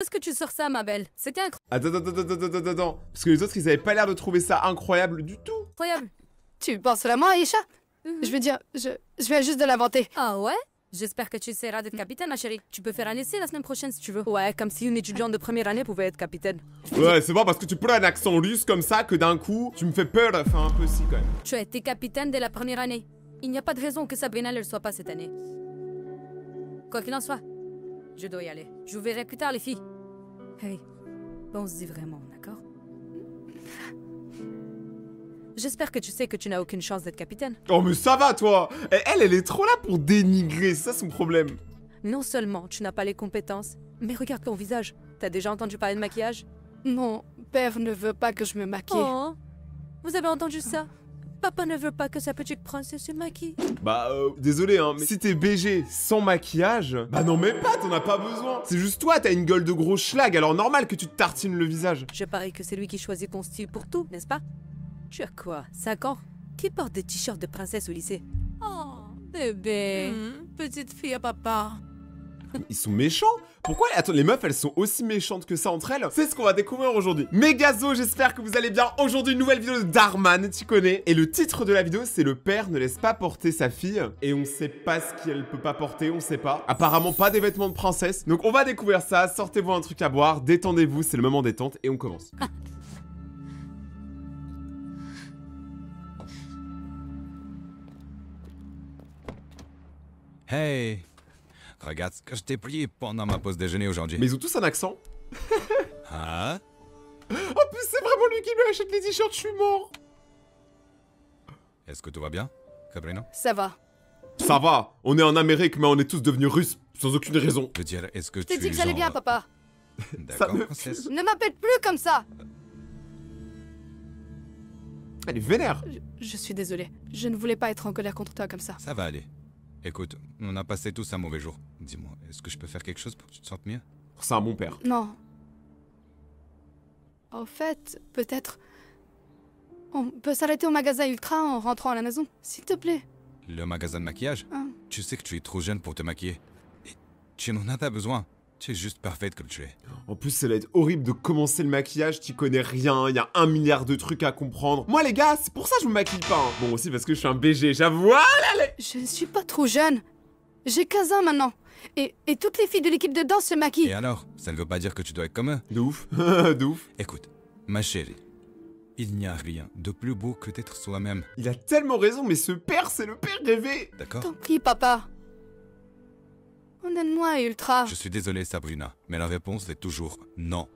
Est-ce que tu sors ça, ma belle? C'était Attends. Parce que les autres, ils avaient pas l'air de trouver ça incroyable du tout. incroyable. Tu penses vraiment, Aïcha? Je veux dire, je viens juste de l'inventer. Ah ouais? J'espère que tu essaieras d'être capitaine, ma chérie. Tu peux faire un essai la semaine prochaine si tu veux. Ouais, comme si une étudiante de première année pouvait être capitaine. Ouais, c'est bon parce que tu prends un accent russe comme ça que d'un coup, tu me fais peur, enfin un peu si quand même. Tu as été capitaine dès la première année. Il n'y a pas de raison que Sabrina ne le soit pas cette année. Quoi qu'il en soit, je dois y aller. Je vous verrai plus tard, les filles. Hey, on se dit vraiment, d'accord? J'espère que tu sais que tu n'as aucune chance d'être capitaine. Oh mais ça va toi. Et elle est trop là pour dénigrer, c'est ça son problème. Non seulement tu n'as pas les compétences, mais regarde ton visage. T'as déjà entendu parler de maquillage? Mon père ne veut pas que je me maquille. Oh, vous avez entendu ça? Papa ne veut pas que sa petite princesse se maquille. Bah désolé hein, mais si t'es BG sans maquillage, bah non mais pas, t'en as pas besoin. C'est juste toi, t'as une gueule de gros schlag, alors normal que tu te tartines le visage. Je parie que c'est lui qui choisit ton style pour tout, n'est-ce pas? Tu as quoi, 5 ans? Qui porte des t-shirts de princesse au lycée? Oh, bébé. Petite fille à papa. Ils sont méchants? Pourquoi? Attends, les meufs, elles sont aussi méchantes que ça entre elles? C'est ce qu'on va découvrir aujourd'hui. Mégazo, j'espère que vous allez bien. Aujourd'hui, une nouvelle vidéo de Darman, tu connais. Et le titre de la vidéo, c'est le père ne laisse pas porter sa fille. Et on sait pas ce qu'elle peut pas porter, on sait pas. Apparemment, pas des vêtements de princesse. Donc, on va découvrir ça. Sortez-vous un truc à boire, détendez-vous, c'est le moment détente et on commence. Hey, regarde ce que je t'ai pris pendant ma pause déjeuner aujourd'hui. Mais ils ont tous un accent. Hein? En plus, c'est vraiment lui qui lui achète les t-shirts, je suis mort. Est-ce que tout va bien, Sabrina? Ça va. Ça va, on est en Amérique, mais on est tous devenus russes, sans aucune raison. Je veux dire, est-ce que Je t'ai tu dit es que j'allais genre... bien, papa. D'accord, me princesse. Ne m'appelle plus comme ça. Elle est vénère. Je suis désolée. Je ne voulais pas être en colère contre toi comme ça. Ça va aller. Écoute, on a passé tous un mauvais jour. Dis-moi, est-ce que je peux faire quelque chose pour que tu te sentes mieux? C'est un bon père. Non. En fait, peut-être... On peut s'arrêter au magasin Ultra en rentrant à la maison, s'il te plaît. Le magasin de maquillage? Hein? Tu sais que tu es trop jeune pour te maquiller. Et tu n'en as pas besoin. Tu es juste parfaite comme tu es. En plus, ça va être horrible de commencer le maquillage, t'y connais rien, il y a 1 milliard de trucs à comprendre. Moi les gars, c'est pour ça que je me maquille pas. Hein. Bon, aussi parce que je suis un BG, j'avoue. Allez. Je ne suis pas trop jeune. J'ai 15 ans maintenant. Et toutes les filles de l'équipe de danse se maquillent. Et alors? Ça ne veut pas dire que tu dois être comme eux. De ouf, de ouf. Écoute, ma chérie, il n'y a rien de plus beau que d'être soi-même. Il a tellement raison, mais ce père, c'est le père rêvé. D'accord? Tant pis, papa. Emmène-moi Ultra. Je suis désolé, Sabrina, mais la réponse est toujours non.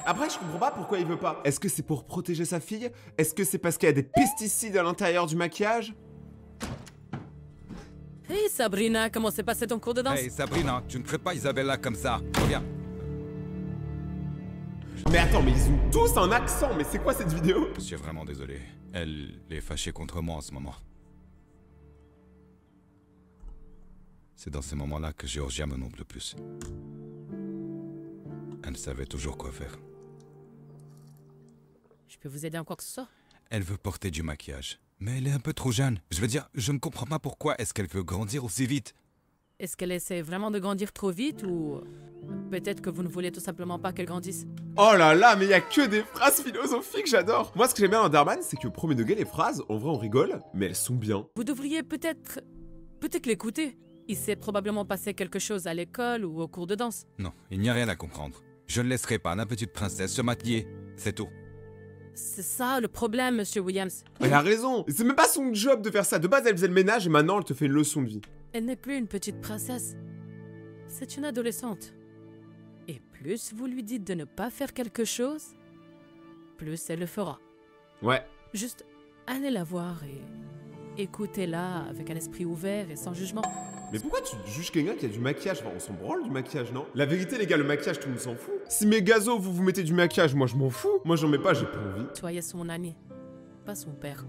Après, je comprends pas pourquoi il veut pas. Est-ce que c'est pour protéger sa fille? Est-ce que c'est parce qu'il y a des pesticides à l'intérieur du maquillage? Hey Sabrina, comment s'est passé ton cours de danse? Hey Sabrina, tu ne ferais pas Isabella comme ça. Reviens. Mais attends, mais ils ont tous un accent, mais c'est quoi cette vidéo? Je suis vraiment désolé. Elle est fâchée contre moi en ce moment. C'est dans ces moments-là que Georgia me manque le plus. Elle savait toujours quoi faire. Je peux vous aider en quoi que ce soit? Elle veut porter du maquillage, mais elle est un peu trop jeune. Je veux dire, je ne comprends pas pourquoi est-ce qu'elle veut grandir aussi vite. Est-ce qu'elle essaie vraiment de grandir trop vite ou peut-être que vous ne voulez tout simplement pas qu'elle grandisse? Oh là là, mais il y a que des phrases philosophiques, j'adore. Moi, ce que j'aime bien dans Darman, c'est que premier degré, les phrases, en vrai, on rigole, mais elles sont bien. Vous devriez peut-être l'écouter. Il s'est probablement passé quelque chose à l'école ou au cours de danse. Non, il n'y a rien à comprendre. Je ne laisserai pas la petite princesse se maquiller. C'est tout. C'est ça le problème, Monsieur Williams. Elle a raison. C'est même pas son job de faire ça. De base, elle faisait le ménage et maintenant, elle te fait une leçon de vie. Elle n'est plus une petite princesse. C'est une adolescente. Et plus vous lui dites de ne pas faire quelque chose, plus elle le fera. Ouais. Juste allez la voir et écoutez-la avec un esprit ouvert et sans jugement. Mais pourquoi tu juges quelqu'un qui a du maquillage? Enfin, on s'en branle du maquillage, non? La vérité, les gars, le maquillage, tout le monde s'en fout. Si mes gazos, vous mettez du maquillage, moi, je m'en fous. Moi, j'en mets pas, j'ai pas envie. Soyez son ami, pas son père.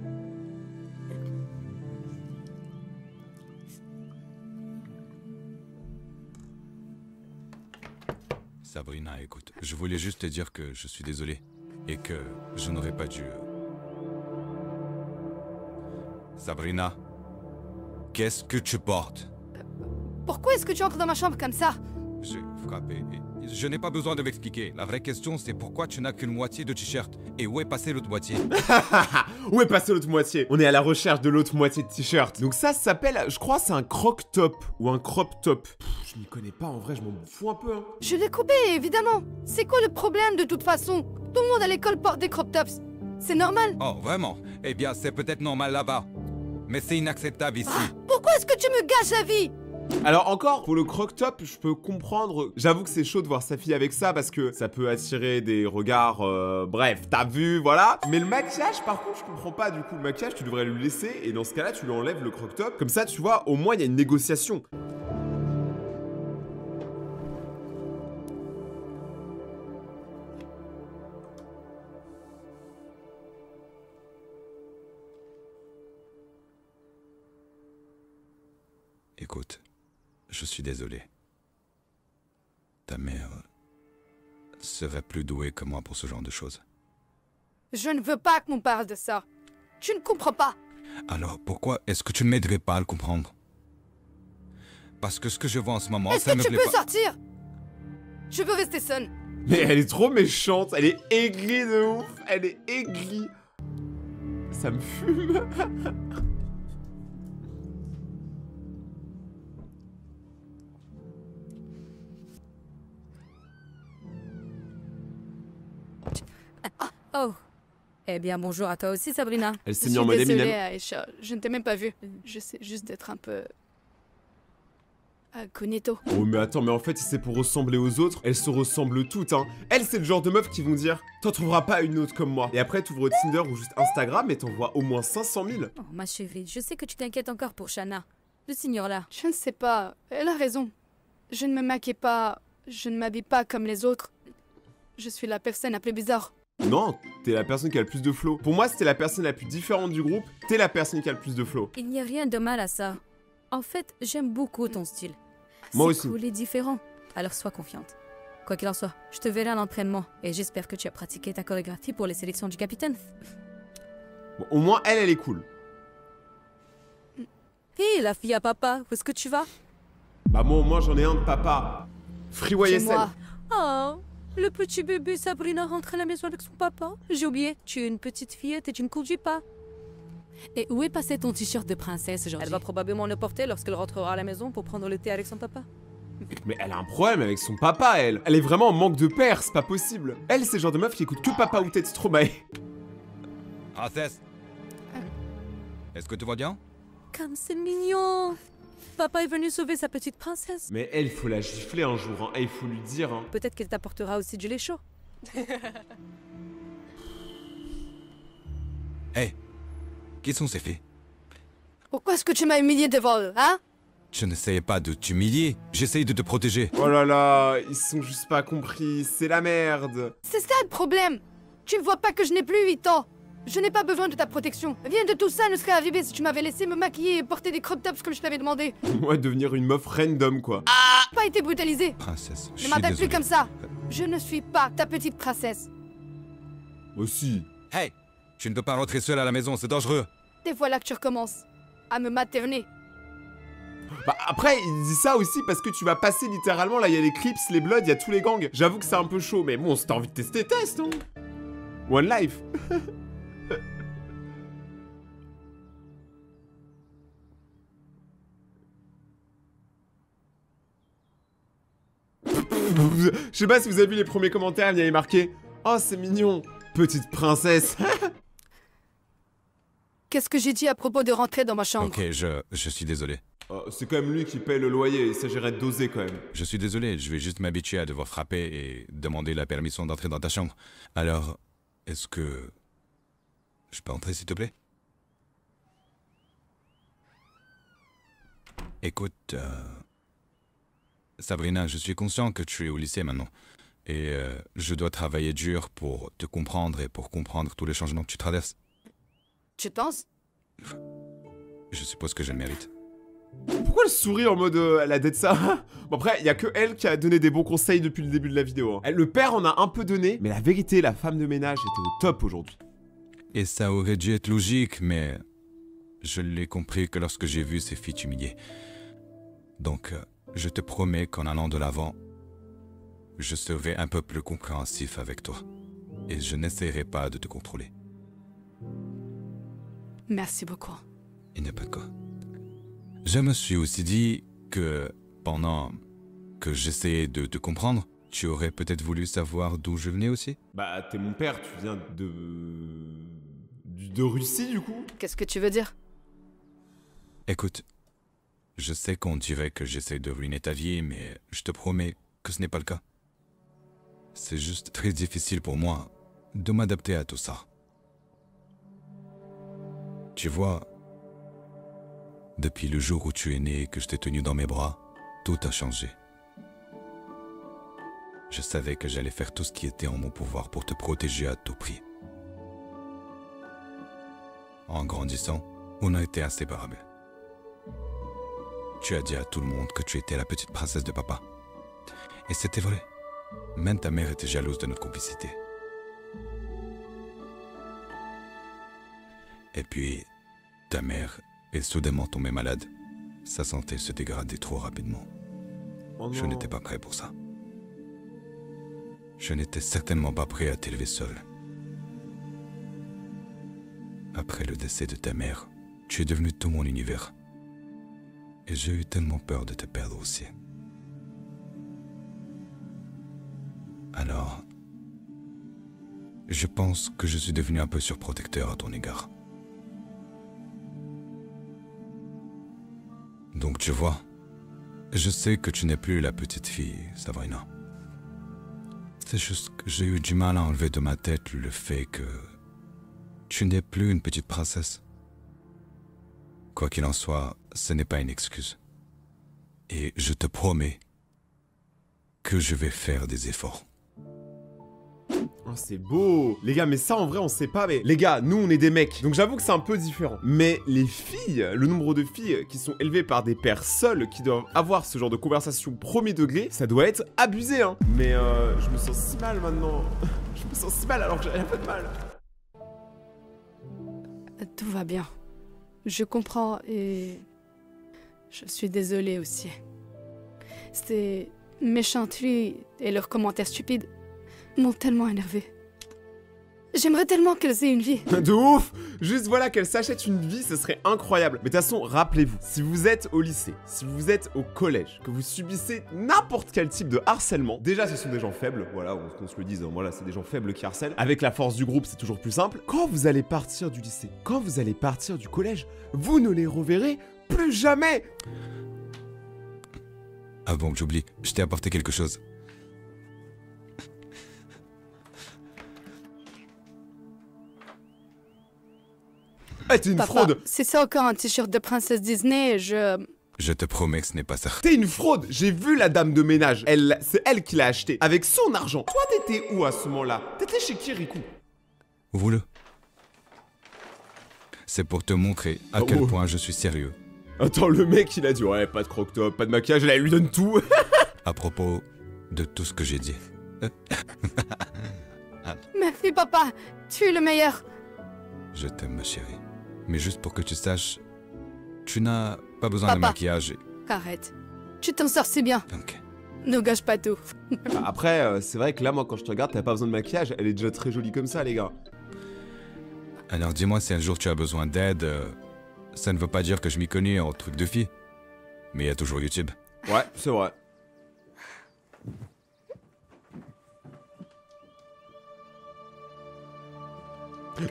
Sabrina, écoute, je voulais juste te dire que je suis désolé et que je n'aurais pas dû... Sabrina, qu'est-ce que tu portes? Pourquoi est-ce que tu entres dans ma chambre comme ça? J'ai frappé. Je n'ai pas besoin de m'expliquer. La vraie question, c'est pourquoi tu n'as qu'une moitié de t-shirt? Et où est passée l'autre moitié? Où est passée l'autre moitié? On est à la recherche de l'autre moitié de t-shirt. Donc ça s'appelle, je crois, c'est un croc-top ou un crop top. Je m'y connais pas, en vrai, je m'en fous un peu. Hein. Je l'ai coupé, évidemment. C'est quoi le problème de toute façon? Tout le monde à l'école porte des crop tops. C'est normal. Oh, vraiment? Eh bien, c'est peut-être normal là-bas. Mais c'est inacceptable ici. Pourquoi est-ce que tu me gâches la vie? Alors encore, pour le croc-top, je peux comprendre. J'avoue que c'est chaud de voir sa fille avec ça parce que ça peut attirer des regards... bref, t'as vu, voilà. Mais le maquillage, par contre, je comprends pas du coup. Le maquillage, tu devrais lui laisser et dans ce cas-là, tu lui enlèves le croc-top. Comme ça, tu vois, au moins, il y a une négociation. Écoute, je suis désolé. Ta mère serait plus douée que moi pour ce genre de choses. Je ne veux pas qu'on parle de ça. Tu ne comprends pas. Alors pourquoi est-ce que tu ne m'aiderais pas à le comprendre? Parce que ce que je vois en ce moment, Est-ce ça que me tu plaît peux pas. sortir? Je veux rester seule. Mais elle est trop méchante, elle est aigrie de ouf, elle est aigrie. Ça me fume. Oh. Eh bien, bonjour à toi aussi, Sabrina. Elle Je s'est suis mise en mode désolée, Eminem. Aïcha. Je ne t'ai même pas vu. J'essaie juste d'être un peu... incognito. Oh mais attends, mais en fait si c'est pour ressembler aux autres, elles se ressemblent toutes hein. Elles c'est le genre de meufs qui vont dire t'en trouveras pas une autre comme moi. Et après t'ouvres Tinder ou juste Instagram et t'en vois au moins 500 000. Oh, ma chérie, je sais que tu t'inquiètes encore pour Shanna. Le signor là. Je ne sais pas. Elle a raison. Je ne me maquille pas. Je ne m'habille pas comme les autres. Je suis la personne la plus bizarre. Non, t'es la personne qui a le plus de flow. Pour moi c'était la personne la plus différente du groupe, t'es la personne qui a le plus de flow. Il n'y a rien de mal à ça. En fait, j'aime beaucoup ton style. Moi C'est aussi. cool et différent. Alors sois confiante. Quoi qu'il en soit, je te verrai à l'entraînement et j'espère que tu as pratiqué ta chorégraphie pour les sélections du capitaine. Bon, au moins elle est cool. Hé, la fille à papa, où est-ce que tu vas? Bah moi au moins j'en ai un de papa. Free Chez YSL. moi. Oh, le petit bébé Sabrina rentre à la maison avec son papa. J'ai oublié, tu es une petite fillette et tu ne conduis pas. Et où est passé ton t-shirt de princesse aujourd'hui? Elle va probablement le porter lorsqu'elle rentrera à la maison pour prendre le thé avec son papa. Mais elle a un problème avec son papa elle. Elle est vraiment en manque de père, c'est pas possible. Elle c'est le genre de meuf qui écoute que papa ou tête Stromae. Princesse, est-ce que tu vas bien? Comme c'est mignon. Papa est venu sauver sa petite princesse. Mais elle, faut la gifler un jour, hein. Et il faut lui dire, hein. Peut-être qu'elle t'apportera aussi du lait chaud. Hé, qui sont ces filles? Pourquoi est-ce que tu m'as humilié devant eux, hein? Je n'essayais pas de t'humilier, j'essaye de te protéger. Oh là là, ils sont juste pas compris, c'est la merde. C'est ça le problème. Tu ne vois pas que je n'ai plus 8 ans. Je n'ai pas besoin de ta protection. Rien de tout ça ne serait arrivé si tu m'avais laissé me maquiller et porter des crop tops comme je t'avais demandé. Moi, devenir une meuf random, quoi. Je n'ai pas été brutalisée. Princesse, je Ne suis m'appelle plus désolé. comme ça. Je ne suis pas ta petite princesse. Aussi. Hey, tu ne peux pas rentrer seule à la maison, c'est dangereux. Et voilà que tu recommences à me materner. Bah après, il dit ça aussi parce que tu vas passer littéralement, là, il y a les Clips, les Bloods, il y a tous les gangs. J'avoue que c'est un peu chaud, mais bon, si t'as envie de tester, teste, hein. One life. Je sais pas si vous avez vu les premiers commentaires, il y avait marqué « Oh, c'est mignon, petite princesse !» Qu'est-ce que j'ai dit à propos de rentrer dans ma chambre? Ok, je suis désolé. C'est quand même lui qui paye le loyer, il s'agirait de doser quand même. Je suis désolé, je vais juste m'habituer à devoir frapper et demander la permission d'entrer dans ta chambre. Alors, est-ce que... je peux entrer s'il te plaît? Écoute, Sabrina, je suis conscient que tu es au lycée maintenant. Et je dois travailler dur pour te comprendre et pour comprendre tous les changements que tu traverses. Tu penses? Je suppose que je le mérite. Pourquoi elle sourit en mode elle a dit ça? Bon après, il y a que elle qui a donné des bons conseils depuis le début de la vidéo. Hein. Le père en a un peu donné, mais la vérité, la femme de ménage était au top aujourd'hui. Et ça aurait dû être logique, mais je l'ai compris que lorsque j'ai vu ces filles t'humilier. Donc, je te promets qu'en allant de l'avant, je serai un peu plus compréhensif avec toi. Et je n'essaierai pas de te contrôler. Merci beaucoup. Il n'y a pas de quoi. Je me suis aussi dit que pendant que j'essayais de te comprendre, tu aurais peut-être voulu savoir d'où je venais aussi? Bah, t'es mon père, tu viens de Russie, du coup? Qu'est-ce que tu veux dire? Écoute, je sais qu'on dirait que j'essaie de ruiner ta vie, mais je te promets que ce n'est pas le cas. C'est juste très difficile pour moi de m'adapter à tout ça. Tu vois, depuis le jour où tu es né et que je t'ai tenu dans mes bras, tout a changé. Je savais que j'allais faire tout ce qui était en mon pouvoir pour te protéger à tout prix. En grandissant, on a été inséparables. Tu as dit à tout le monde que tu étais la petite princesse de papa. Et c'était vrai. Même ta mère était jalouse de notre complicité. Et puis, ta mère est soudainement tombée malade. Sa santé se dégradait trop rapidement. Oh Je non. n'étais pas prêt pour ça. Je n'étais certainement pas prêt à t'élever seul. Après le décès de ta mère, tu es devenu tout mon univers. Et j'ai eu tellement peur de te perdre aussi. Alors, je pense que je suis devenu un peu surprotecteur à ton égard. Donc tu vois, je sais que tu n'es plus la petite fille, Sabrina. C'est juste que j'ai eu du mal à enlever de ma tête le fait que tu n'es plus une petite princesse. Quoi qu'il en soit, ce n'est pas une excuse. Et je te promets que je vais faire des efforts. Oh, c'est beau. Les gars, mais ça en vrai on sait pas, mais les gars, nous on est des mecs, donc j'avoue que c'est un peu différent. Mais les filles, le nombre de filles qui sont élevées par des pères seuls, qui doivent avoir ce genre de conversation premier degré, ça doit être abusé, hein. Mais je me sens si mal maintenant. Je me sens si mal alors que j'ai rien fait de mal. Tout va bien. Je comprends et... je suis désolée aussi. Ces méchanteries et leurs commentaires stupides m'ont tellement énervée. J'aimerais tellement qu'elles aient une vie. De ouf. Juste voilà, qu'elle s'achète une vie, ce serait incroyable. Mais de toute façon, rappelez-vous, si vous êtes au lycée, si vous êtes au collège, que vous subissez n'importe quel type de harcèlement, déjà ce sont des gens faibles, voilà, qu'on se le dise, hein, voilà, c'est des gens faibles qui harcèlent. Avec la force du groupe, c'est toujours plus simple. Quand vous allez partir du lycée, quand vous allez partir du collège, vous ne les reverrez plus jamais. Avant que j'oublie, je t'ai apporté quelque chose. Eh, t'es une Papa, fraude. si c'est encore un t-shirt de princesse Disney, Je te promets que ce n'est pas ça. T'es une fraude. J'ai vu la dame de ménage. C'est elle qui l'a acheté. Avec son argent. Toi, t'étais où à ce moment-là? T'étais chez Kirikou. Ouvre-le. C'est pour te montrer à Oh. quel point je suis sérieux. Attends, le mec, il a dit ouais, pas de croque-top, pas de maquillage, là, elle lui donne tout. À propos de tout ce que j'ai dit. Merci papa, tu es le meilleur. Je t'aime, ma chérie. Mais juste pour que tu saches, tu n'as pas besoin de Papa. maquillage. Arrête, tu t'en sors si bien. Ok. Ne gâche pas tout. Après, c'est vrai que là, moi, quand je te regarde, t'as pas besoin de maquillage, elle est déjà très jolie comme ça, les gars. Alors dis-moi si un jour tu as besoin d'aide, ça ne veut pas dire que je m'y connais en trucs de filles. Mais il y a toujours YouTube. Ouais, c'est vrai.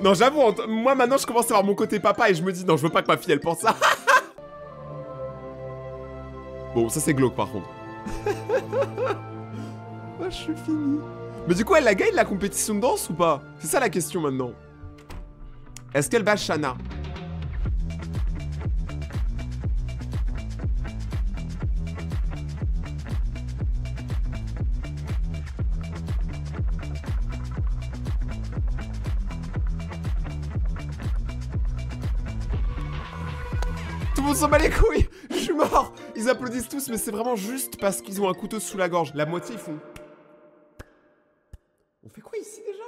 Non, j'avoue, moi maintenant je commence à avoir mon côté papa et je me dis non, je veux pas que ma fille elle pense ça. Bon, ça c'est glauque par contre. Ah, je suis fini. Mais du coup, elle la gagne la compétition de danse ou pas? C'est ça la question maintenant. Est-ce qu'elle bat Shanna? Tout le monde s'en bat les couilles. Je suis mort. Ils applaudissent tous, mais c'est vraiment juste parce qu'ils ont un couteau sous la gorge. La moitié, ils font... On fait quoi ici déjà?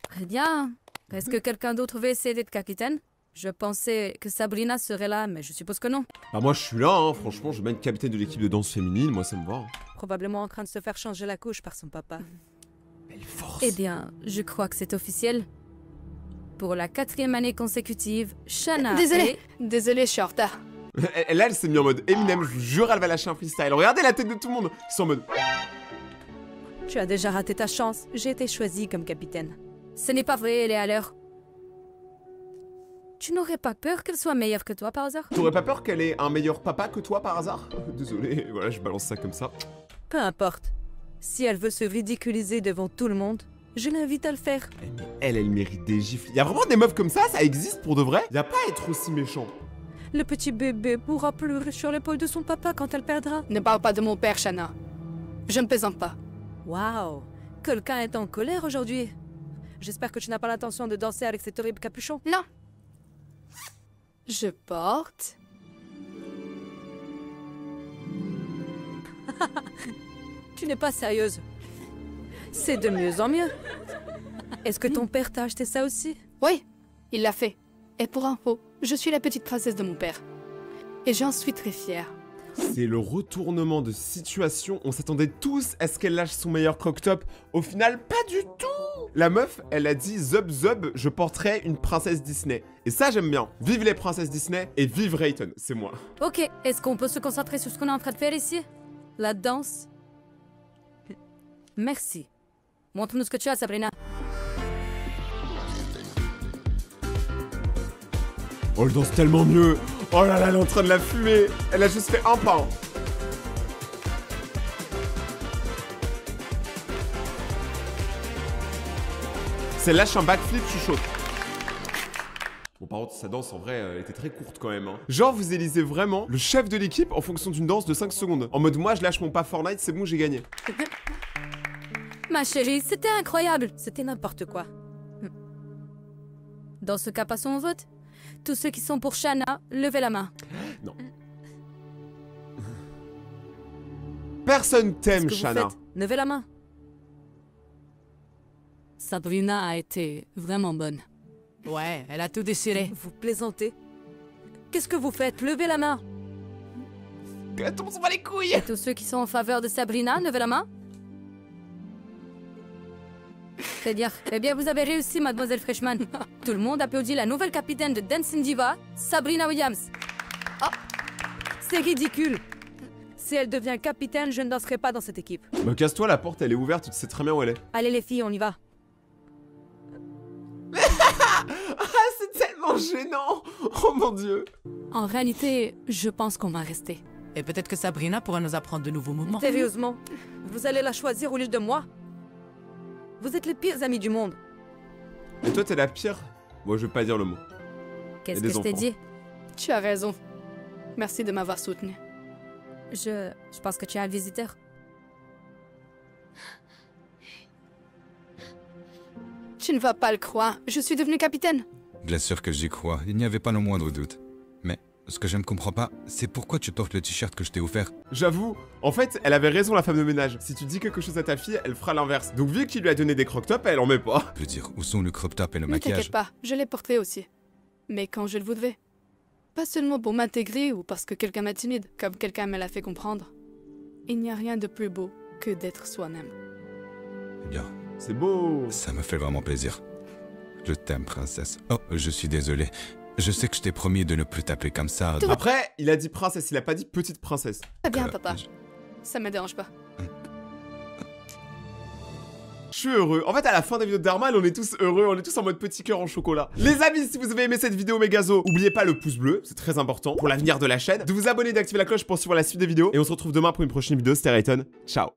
Très bien. Est-ce que quelqu'un d'autre veut essayer d'être capitaine? Je pensais que Sabrina serait là, mais je suppose que non. Bah moi je suis là, hein. Franchement, je vais être capitaine de l'équipe de danse féminine, moi ça me va. Hein. Probablement en train de se faire changer la couche par son papa. Belle force. Eh bien, je crois que c'est officiel. Pour la 4e année consécutive, Shanna Désolée, je suis en retard. Là, elle s'est mise en mode Eminem, je vous jure, elle va lâcher un freestyle. Regardez la tête de tout le monde, ils sont en mode... Tu as déjà raté ta chance, j'ai été choisie comme capitaine. Ce n'est pas vrai, elle est à l'heure. Tu n'aurais pas peur qu'elle soit meilleure que toi par hasard? T'aurais pas peur qu'elle ait un meilleur papa que toi par hasard? Désolé, voilà, je balance ça comme ça. Peu importe. Si elle veut se ridiculiser devant tout le monde, je l'invite à le faire. Eh, mais elle mérite des gifles. Y'a vraiment des meufs comme ça existe pour de vrai? Y'a pas à être aussi méchant. Le petit bébé pourra pleurer sur l'épaule de son papa quand elle perdra. Ne parle pas de mon père, Shanna. Je ne plaisante pas. Waouh! Quelqu'un est en colère aujourd'hui. J'espère que tu n'as pas l'intention de danser avec cet horrible capuchon. Non. Je porte... Tu n'es pas sérieuse. C'est de mieux en mieux. Est-ce que ton père t'a acheté ça aussi? Oui, il l'a fait. Et pour info, je suis la petite princesse de mon père. Et j'en suis très fière. C'est le retournement de situation. On s'attendait tous à ce qu'elle lâche son meilleur croc-top. Au final, pas du tout. La meuf, elle a dit Zub Zub, je porterai une princesse Disney. Et ça, j'aime bien. Vive les princesses Disney et vive Rayton, c'est moi. Ok, est-ce qu'on peut se concentrer sur ce qu'on est en train de faire ici? La danse? Merci. Montre-nous ce que tu as, Sabrina. Oh, elle danse tellement mieux. Oh là là, elle est en train de la fumer. Elle a juste fait un pas. Hein. Si elle lâche un backflip, je suis chaud. Bon, par contre, sa danse, en vrai, elle était très courte quand même. Hein. Genre, vous élisez vraiment le chef de l'équipe en fonction d'une danse de 5 secondes. En mode, moi, je lâche mon pas Fortnite, c'est bon, j'ai gagné. Ma chérie, c'était incroyable. C'était n'importe quoi. Dans ce cas, passons au vote. Tous ceux qui sont pour Shanna, levez la main. Non. Personne t'aime, Shanna. Levez la main. Sabrina a été vraiment bonne. Ouais, elle a tout déchiré. Vous plaisantez? Qu'est-ce que vous faites? Levez la main. Tout le monde s'en bat les couilles. Et tous ceux qui sont en faveur de Sabrina, levez la main. C'est-à-dire, eh bien, vous avez réussi, mademoiselle Freshman. Tout le monde applaudit la nouvelle capitaine de Dancing Diva, Sabrina Williams. Oh, c'est ridicule. Si elle devient capitaine, je ne danserai pas dans cette équipe. Bah, casse-toi, la porte, elle est ouverte, tu sais très bien où elle est. Allez les filles, on y va. Ah, c'est tellement gênant. Oh mon Dieu. En réalité, je pense qu'on va rester. Et peut-être que Sabrina pourra nous apprendre de nouveaux mouvements. Sérieusement, vous allez la choisir au lieu de moi? Vous êtes les pires amis du monde. Et toi, t'es la pire? Moi, je vais pas dire le mot. Qu'est-ce des que je t'ai enfants. dit? Tu as raison. Merci de m'avoir soutenu. Je pense que tu as un visiteur. Tu ne vas pas le croire. Je suis devenue capitaine. Bien sûr que j'y crois, il n'y avait pas le moindre doute. Mais ce que je ne comprends pas, c'est pourquoi tu portes le t-shirt que je t'ai offert. J'avoue, en fait, elle avait raison, la femme de ménage. Si tu dis quelque chose à ta fille, elle fera l'inverse. Donc, vu qu'il lui a donné des croc-tops, elle en met pas. Je veux dire, où sont le crop top et le Ne maquillage? t'inquiète pas, je les porterai aussi. Mais quand je le voudrais. Pas seulement pour m'intégrer ou parce que quelqu'un m'intimide, comme quelqu'un me l'a fait comprendre. Il n'y a rien de plus beau que d'être soi-même. Eh bien, C'est beau. ça me fait vraiment plaisir. Je t'aime, princesse. Oh, je suis désolé. Je sais que je t'ai promis de ne plus t'appeler comme ça. Après, il a dit princesse, il a pas dit petite princesse. Très bien, Euh, papa. je- Ça me dérange pas. Je suis heureux. En fait, à la fin des vidéos d'Arman, on est tous heureux, on est tous en mode petit cœur en chocolat. Les amis, si vous avez aimé cette vidéo mégazo, oubliez pas le pouce bleu, c'est très important pour l'avenir de la chaîne, de vous abonner, d'activer la cloche pour suivre la suite des vidéos. Et on se retrouve demain pour une prochaine vidéo. C'était Rayton. Ciao.